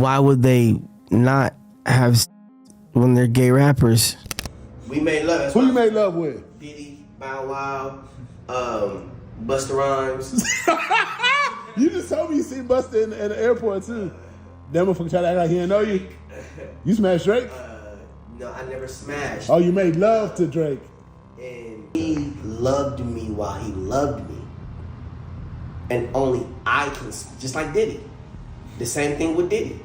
why would they not have when they're gay rappers? We made love. Who you made love with? Diddy, Bow Wow, Busta Rhymes. You just told me you seen Busta in the airport too. That motherfucker tried to act like he didn't know you. You smashed Drake? No, I never smashed. Oh, you made love to Drake. And he loved me while he loved me. And only I can, just like Diddy. The same thing with Diddy.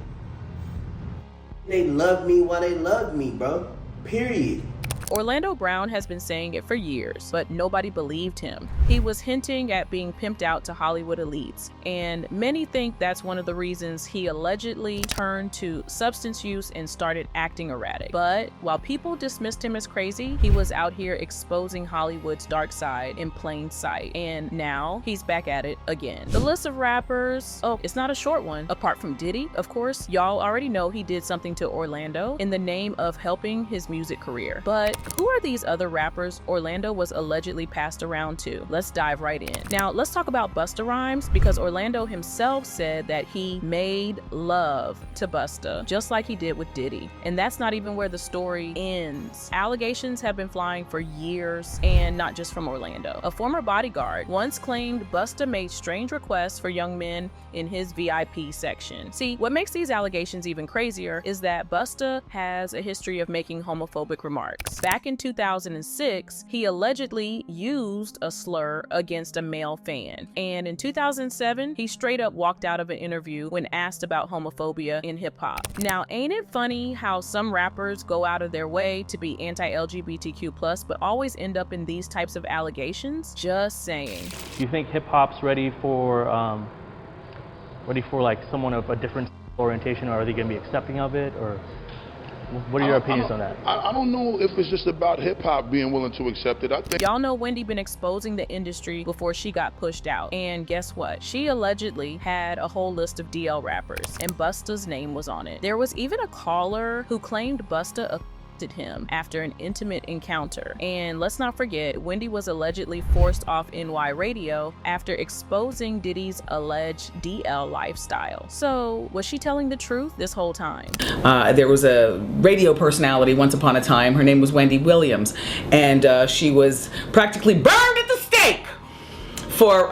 They loved me while they loved me, bro. Period. Orlando Brown has been saying it for years, but nobody believed him. He was hinting at being pimped out to Hollywood elites, and many think that's one of the reasons he allegedly turned to substance use and started acting erratic. But while people dismissed him as crazy, he was out here exposing Hollywood's dark side in plain sight, and now he's back at it again. The list of rappers, oh, it's not a short one. Apart from Diddy, of course, y'all already know he did something to Orlando in the name of helping his music career. But who are these other rappers Orlando was allegedly passed around to? Let's dive right in. Now, let's talk about Busta Rhymes, because Orlando himself said that he made love to Busta, just like he did with Diddy. And that's not even where the story ends. Allegations have been flying for years, and not just from Orlando. A former bodyguard once claimed Busta made strange requests for young men in his VIP section. See, what makes these allegations even crazier is that Busta has a history of making homophobic remarks. Back in 2006, he allegedly used a slur against a male fan. And in 2007, he straight up walked out of an interview when asked about homophobia in hip hop. Now, ain't it funny how some rappers go out of their way to be anti-LGBTQ+, but always end up in these types of allegations? Just saying. Do you think hip hop's ready for like someone of a different orientation, or are they gonna be accepting of it, or? What are your opinions on that? I don't know if it's just about hip-hop being willing to accept it. I think y'all know Wendy been exposing the industry before she got pushed out. And guess what? She allegedly had a whole list of DL rappers, and Busta's name was on it. There was even a caller who claimed Busta him after an intimate encounter. And let's not forget, Wendy was allegedly forced off NY Radio after exposing Diddy's alleged DL lifestyle. So was she telling the truth this whole time? There was a radio personality once upon a time. Her name was Wendy Williams, and she was practically burned at the stake for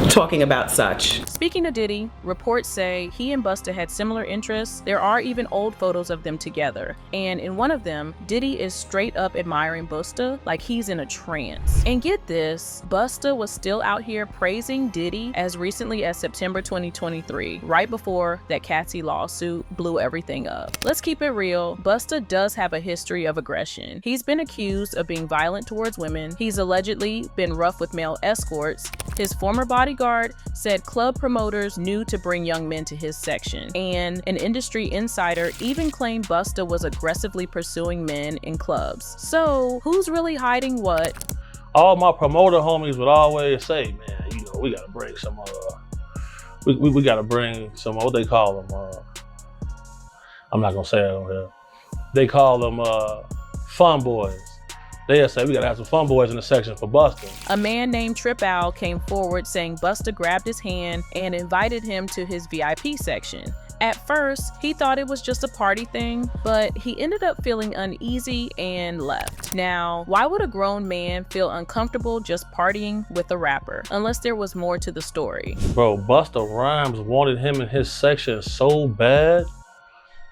talking about such. Speaking of Diddy, reports say he and Busta had similar interests. There are even old photos of them together. And in one of them, Diddy is straight up admiring Busta like he's in a trance. And get this, Busta was still out here praising Diddy as recently as September 2023, right before that Cassie lawsuit blew everything up. Let's keep it real, Busta does have a history of aggression. He's been accused of being violent towards women. He's allegedly been rough with male escorts. His former bodyguard said club promoters knew to bring young men to his section, and an industry insider even claimed Busta was aggressively pursuing men in clubs. So who's really hiding what? All my promoter homies would always say, man, you know, we gotta bring some we gotta bring some, what they call them, I'm not gonna say it on here. They call them fun boys. They'll say, we gotta have some fun boys in the section for Busta. A man named Trip Owl came forward saying Busta grabbed his hand and invited him to his VIP section. At first, he thought it was just a party thing, but he ended up feeling uneasy and left. Now, why would a grown man feel uncomfortable just partying with a rapper, unless there was more to the story? Bro, Busta Rhymes wanted him in his section so bad.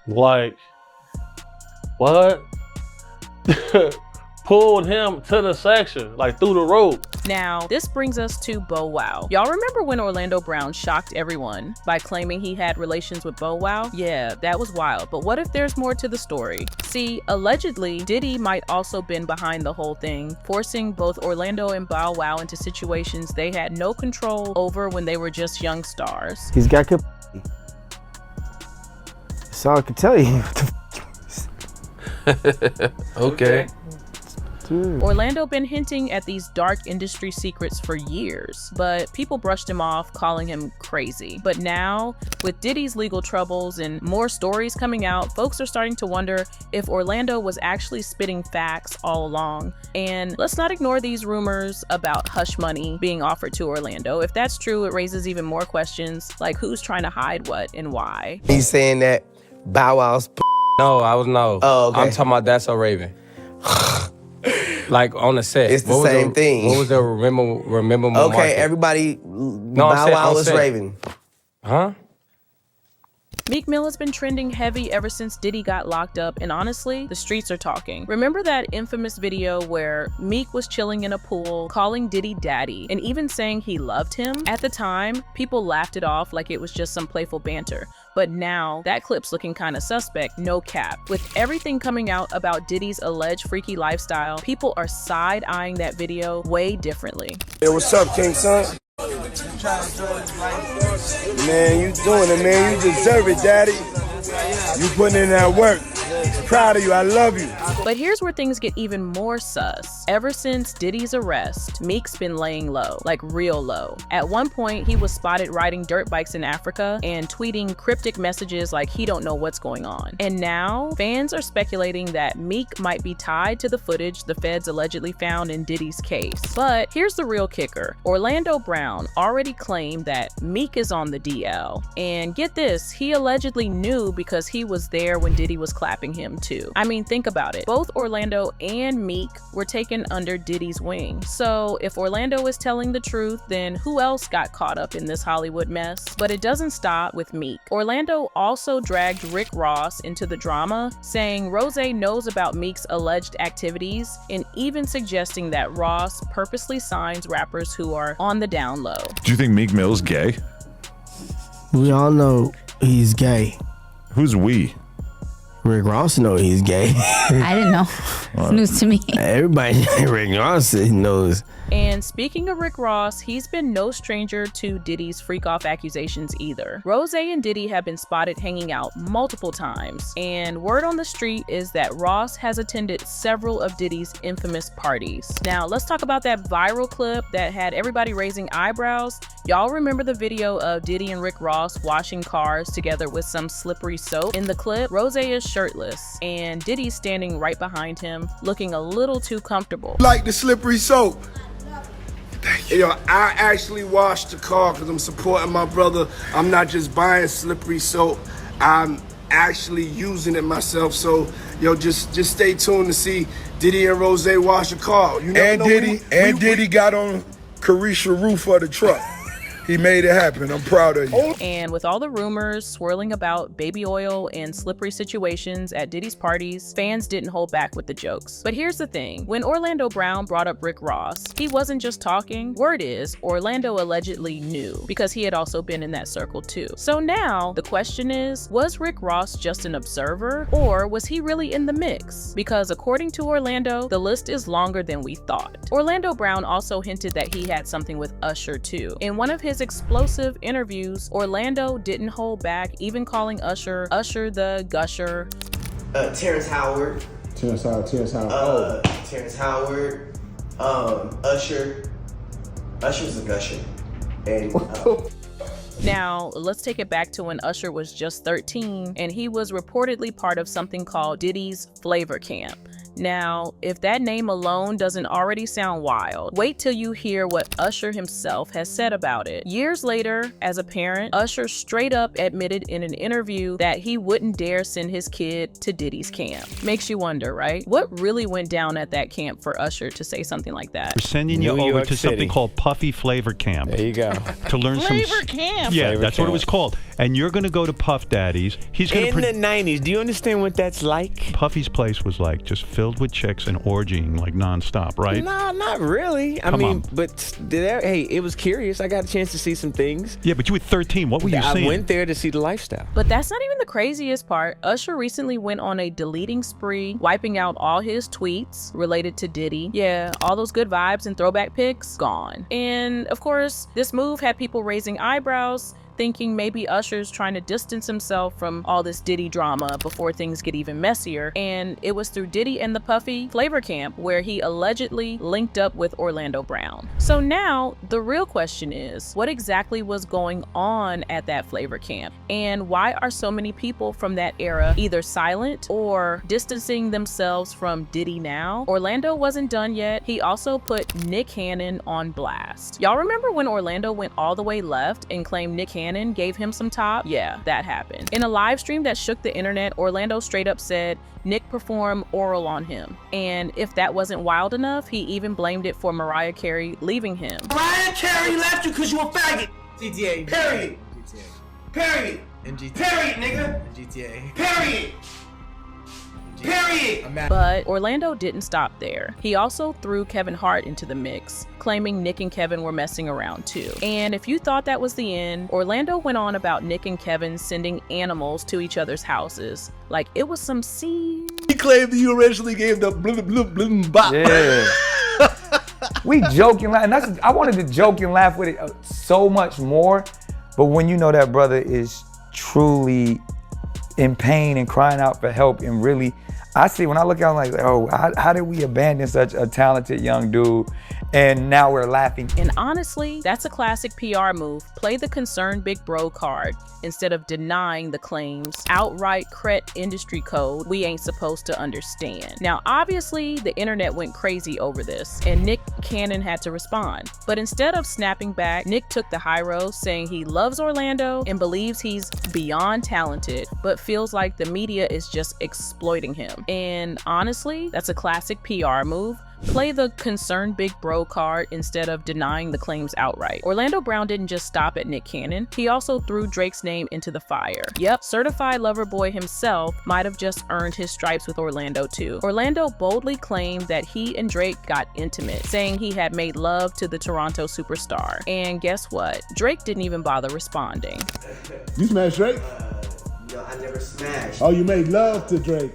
Like, what? Pulled him to the section, like through the rope. Now, this brings us to Bow Wow. Y'all remember when Orlando Brown shocked everyone by claiming he had relations with Bow Wow? Yeah, that was wild, but what if there's more to the story? See, allegedly, Diddy might also been behind the whole thing, forcing both Orlando and Bow Wow into situations they had no control over when they were just young stars. He's got good. That's all I can tell you. Okay. Orlando been hinting at these dark industry secrets for years, but people brushed him off, calling him crazy. But now, with Diddy's legal troubles and more stories coming out, folks are starting to wonder if Orlando was actually spitting facts all along. And let's not ignore these rumors about hush money being offered to Orlando. If that's true, it raises even more questions, like who's trying to hide what and why. He's saying that Bow Wow's No, I was no. Oh, okay. I'm talking about That's So Raven. Like on the set. It's the same thing. What was the remember my Okay, market? everybody, No, Bow Wow is Raven. Huh? Meek Mill has been trending heavy ever since Diddy got locked up, and honestly, the streets are talking. Remember that infamous video where Meek was chilling in a pool, calling Diddy daddy, and even saying he loved him? At the time, people laughed it off like it was just some playful banter. But now, that clip's looking kinda suspect, no cap. With everything coming out about Diddy's alleged freaky lifestyle, people are side-eyeing that video way differently. Hey, what's up, King Son? Man, you doing it, man. You deserve it, daddy. You putting in that work. Proud of you. I love you. But here's where things get even more sus. Ever since Diddy's arrest, Meek's been laying low, like real low. At one point, he was spotted riding dirt bikes in Africa and tweeting cryptic messages like he don't know what's going on. And now, fans are speculating that Meek might be tied to the footage the feds allegedly found in Diddy's case. But here's the real kicker. Orlando Brown already claimed that Meek is on the DL. And get this, he allegedly knew because he was there when Diddy was clapping him too. I mean, think about it. Both Orlando and Meek were taken under Diddy's wing. So if Orlando is telling the truth, then who else got caught up in this Hollywood mess? But it doesn't stop with Meek. Orlando also dragged Rick Ross into the drama, saying Rose knows about Meek's alleged activities and even suggesting that Ross purposely signs rappers who are on the down low. Do you think Meek Mill's gay? We all know he's gay. Who's we? Rick Ross knows he's gay. I didn't know. It's news to me. Everybody, Rick Ross knows. And speaking of Rick Ross, he's been no stranger to Diddy's freak-off accusations either. Rose and Diddy have been spotted hanging out multiple times, and word on the street is that Ross has attended several of Diddy's infamous parties. Now, let's talk about that viral clip that had everybody raising eyebrows. Y'all remember the video of Diddy and Rick Ross washing cars together with some slippery soap? In the clip, Rose is shirtless, and Diddy's standing right behind him, looking a little too comfortable. Like the slippery soap. Yo, I actually washed the car because I'm supporting my brother. I'm not just buying slippery soap. I'm actually using it myself. So, yo, just stay tuned to see Diddy and Rose wash the car. You never know Diddy got on Carisha roof of the truck. He made it happen. I'm proud of you. And with all the rumors swirling about baby oil and slippery situations at Diddy's parties, fans didn't hold back with the jokes. But here's the thing. When Orlando Brown brought up Rick Ross, he wasn't just talking. Word is, Orlando allegedly knew, because he had also been in that circle too. So now, the question is, was Rick Ross just an observer, or was he really in the mix? Because according to Orlando, the list is longer than we thought. Orlando Brown also hinted that he had something with Usher too. In one of his explosive interviews, Orlando didn't hold back, even calling Usher the Gusher. Terrence Howard. Terrence Howard. Terrence Howard. Usher. Usher's a gusher. And Now, let's take it back to when Usher was just 13, and he was reportedly part of something called Diddy's Flavor Camp. Now, if that name alone doesn't already sound wild, wait till you hear what Usher himself has said about it. Years later, as a parent, Usher straight up admitted in an interview that he wouldn't dare send his kid to Diddy's camp. Makes you wonder, right? What really went down at that camp for Usher to say something like that? We're sending you over to something called Puffy Flavor Camp. There you go. To learn Flavor Camp. Yeah, Flavor that's Camp. what it was called. And you're going to go to Puff Daddy's. He's going In the 90s, do you understand what that's like? Puffy's place was like just filled with chicks and orgying like nonstop, right? No, not really. I Come mean, on. but hey, it was curious. I got a chance to see some things. Yeah, but you were 13. What were you I seeing? went there to see the lifestyle. But that's not even the craziest part. Usher recently went on a deleting spree, wiping out all his tweets related to Diddy. Yeah, all those good vibes and throwback pics, gone. And of course, this move had people raising eyebrows thinking maybe Usher's trying to distance himself from all this Diddy drama before things get even messier, and it was through Diddy and the Puffy Flavor Camp where he allegedly linked up with Orlando Brown. So now the real question is, what exactly was going on at that Flavor Camp, and why are so many people from that era either silent or distancing themselves from Diddy now? Orlando wasn't done yet. He also put Nick Cannon on blast. Y'all remember when Orlando went all the way left and claimed Nick Cannon gave him some top? Yeah, that happened. In a live stream that shook the internet, Orlando straight up said Nick performed oral on him. And if that wasn't wild enough, he even blamed it for Mariah Carey leaving him. Mariah Carey left you because you a faggot. GTA. Period. GTA. Period. And GTA. Period, nigga. And GTA. Period. Period. But Orlando didn't stop there. He also threw Kevin Hart into the mix, claiming Nick and Kevin were messing around too. And if you thought that was the end, Orlando went on about Nick and Kevin sending animals to each other's houses. Like it was some scene. He claimed that you originally gave the blum blum blum bop. Yeah. We joke and laugh, and I wanted to joke and laugh with it so much more, but when you know that brother is truly in pain and crying out for help and really, I see when I look out like, oh, how did we abandon such a talented young dude and now we're laughing? And honestly, that's a classic PR move. Play the concerned big bro card instead of denying the claims. Outright cret industry code we ain't supposed to understand. Now, obviously, the internet went crazy over this and Nick Cannon had to respond. But instead of snapping back, Nick took the high road, saying he loves Orlando and believes he's beyond talented, but feels like the media is just exploiting him. And honestly, that's a classic PR move. Play the concerned big bro card instead of denying the claims outright. Orlando Brown didn't just stop at Nick Cannon. He also threw Drake's name into the fire. Yep, certified lover boy himself might have just earned his stripes with Orlando too. Orlando boldly claimed that he and Drake got intimate, saying he had made love to the Toronto superstar. And guess what? Drake didn't even bother responding. You smashed Drake? No, I never smashed. Oh, you made love to Drake.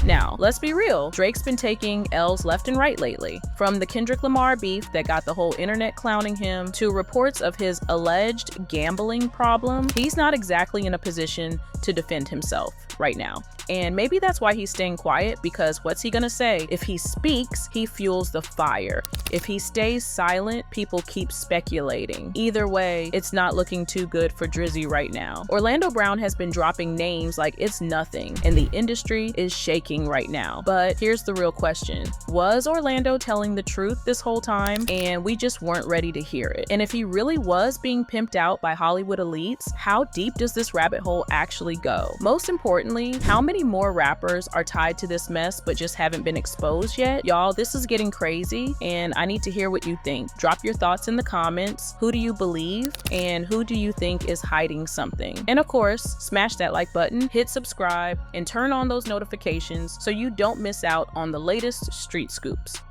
Now, let's be real, Drake's been taking L's left and right lately. From the Kendrick Lamar beef that got the whole internet clowning him, to reports of his alleged gambling problem, he's not exactly in a position to defend himself right now. And maybe that's why he's staying quiet, because what's he gonna say? If he speaks, he fuels the fire. If he stays silent, people keep speculating. Either way, it's not looking too good for Drizzy right now. Orlando Brown has been dropping names like it's nothing, and the industry is shaking right now. But here's the real question. Was Orlando telling the truth this whole time, and we just weren't ready to hear it? And if he really was being pimped out by Hollywood elites, how deep does this rabbit hole actually go? Most importantly, how many more rappers are tied to this mess but just haven't been exposed yet? Y'all, this is getting crazy, and I need to hear what you think. Drop your thoughts in the comments. Who do you believe, and who do you think is hiding something? And of course, smash that like button, hit subscribe, and turn on those notifications so you don't miss out on the latest street scoops.